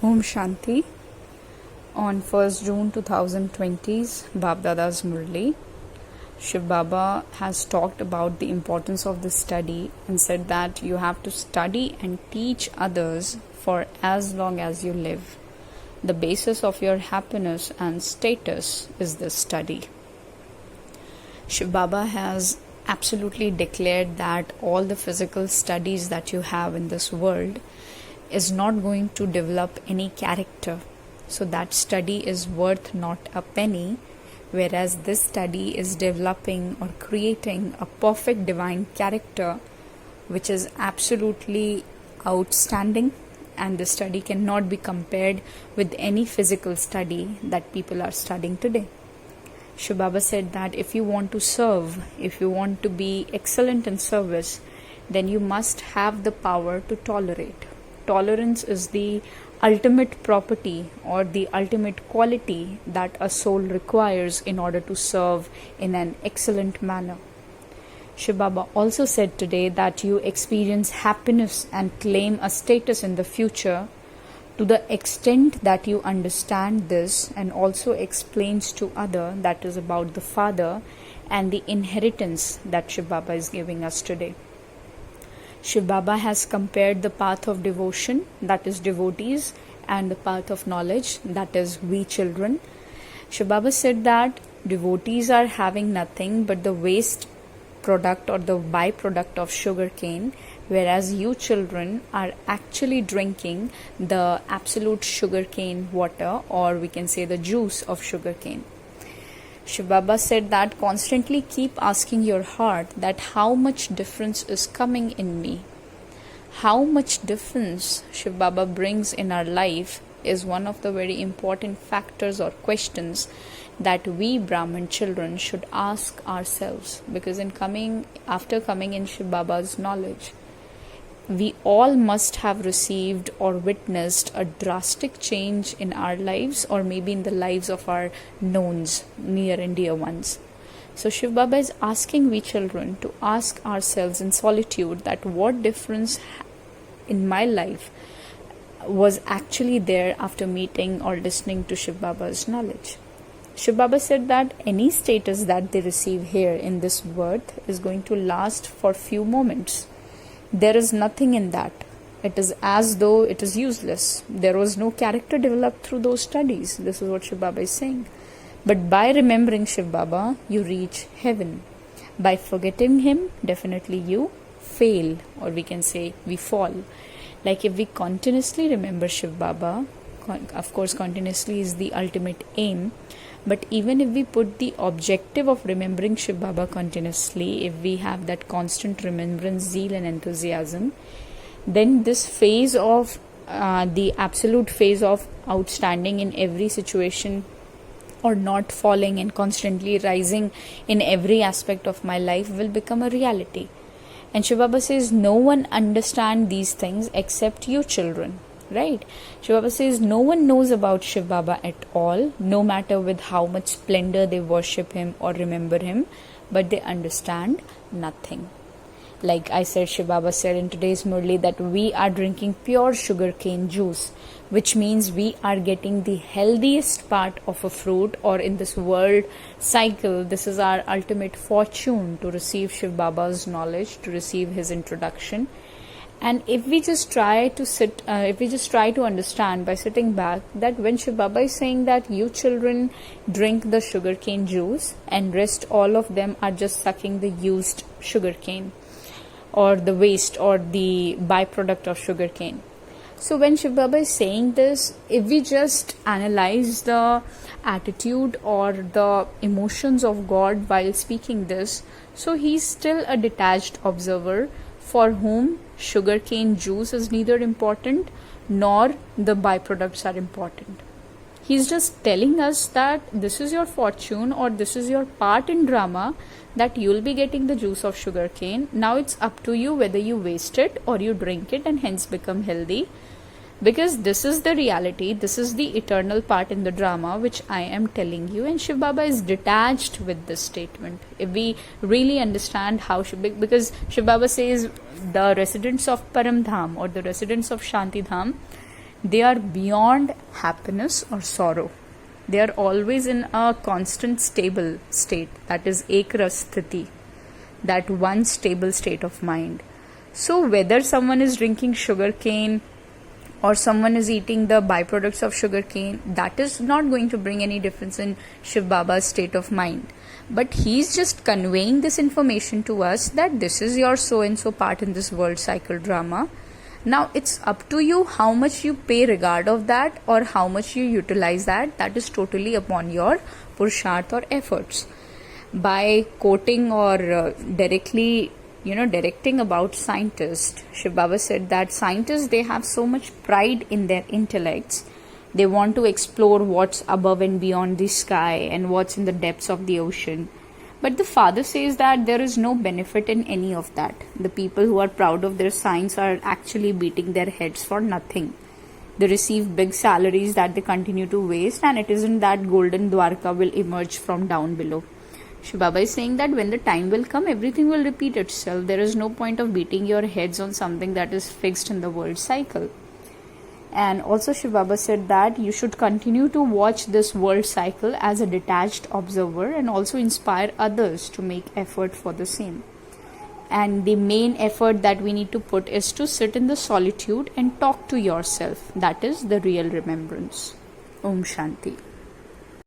Om Shanti. On 1st June 2020's Bab Dada's Murli, Shiv Baba has talked about the importance of this study and said that you have to study and teach others for as long as you live. The basis of your happiness and status is this study. Shiv Baba has absolutely declared that all the physical studies that you have in this world is not going to develop any character. So that study is worth not a penny, whereas this study is developing or creating a perfect divine character which is absolutely outstanding, and the study cannot be compared with any physical study that people are studying today. Shiv Baba said that if you want to serve, if you want to be excellent in service, then you must have the power to tolerate. Tolerance is the ultimate property or the ultimate quality that a soul requires in order to serve in an excellent manner. Shiv Baba also said today that you experience happiness and claim a status in the future to the extent that you understand this and also explains to other, that is about the Father and the inheritance that Shiv Baba is giving us today. Shiv Baba has compared the path of devotion, that is devotees, and the path of knowledge, that is we children. Shiv Baba said that devotees are having nothing but the waste product or the byproduct of sugar cane, whereas you children are actually drinking the absolute sugar cane water, or we can say the juice of sugar cane. Shiv Baba said that constantly keep asking your heart that how much difference is coming in me. How much difference Shiv Baba brings in our life is one of the very important factors or questions that we Brahmin children should ask ourselves, because after coming in Shiv Baba's knowledge, we all must have received or witnessed a drastic change in our lives, or maybe in the lives of our knowns, near and dear ones. So Shiv Baba is asking we children to ask ourselves in solitude that what difference in my life was actually there after meeting or listening to Shiv Baba's knowledge. Shiv Baba said that any status that they receive here in this birth is going to last for few moments. There is nothing in that. It is as though it is useless. There was no character developed through those studies. This is what Shiv Baba is saying. But by remembering Shiv Baba, you reach heaven. By forgetting him, definitely you fail, or we can say we fall. Like if we continuously remember Shiv Baba, of course continuously is the ultimate aim, but even if we put the objective of remembering Shiv Baba continuously, if we have that constant remembrance, zeal and enthusiasm, then this phase of the absolute phase of outstanding in every situation, or not falling and constantly rising in every aspect of my life, will become a reality. And Shiv Baba says no one understands these things except you children. Right? Shiv Baba says no one knows about Shiv Baba at all, no matter with how much splendor they worship him or remember him, but they understand nothing. Like I said, Shiv Baba said in today's Murli that we are drinking pure sugarcane juice, which means we are getting the healthiest part of a fruit, or in this world cycle, this is our ultimate fortune to receive Shiv Baba's knowledge, to receive his introduction. And if we just try to understand by sitting back, that when Shiv Baba is saying that you children drink the sugarcane juice and rest all of them are just sucking the used sugarcane or the waste or the byproduct of sugarcane. So when Shiv Baba is saying this, if we just analyze the attitude or the emotions of God while speaking this, so he's still a detached observer for whom sugarcane juice is neither important nor the byproducts are important. He's just telling us that this is your fortune, or this is your part in drama, that you'll be getting the juice of sugarcane. Now it's up to you whether you waste it or you drink it and hence become healthy. Because this is the reality, this is the eternal part in the drama which I am telling you. And Shiv Baba is detached with this statement. If we really understand how because Shiv Baba says the residents of Param Dham or the residents of Shanti Dham, they are beyond happiness or sorrow. They are always in a constant stable state, that is ekrasthiti, that one stable state of mind. So whether someone is drinking sugar cane or someone is eating the byproducts of sugar cane, that is not going to bring any difference in Shiv Baba's state of mind. But he's just conveying this information to us that this is your so and so part in this world cycle drama. Now it's up to you how much you pay regard of that or how much you utilize that. That is totally upon your purusharth or efforts. By quoting or directly directing about scientists, Shiv Baba said that scientists, they have so much pride in their intellects. They want to explore what's above and beyond the sky and what's in the depths of the ocean. But the father says that there is no benefit in any of that. The people who are proud of their science are actually beating their heads for nothing. They receive big salaries that they continue to waste, and it isn't that golden Dwarka will emerge from down below. Shiv Baba is saying that when the time will come, everything will repeat itself. There is no point of beating your heads on something that is fixed in the world cycle. And also Shiv Baba said that you should continue to watch this world cycle as a detached observer and also inspire others to make effort for the same. And the main effort that we need to put is to sit in the solitude and talk to yourself. That is the real remembrance. Om Shanti.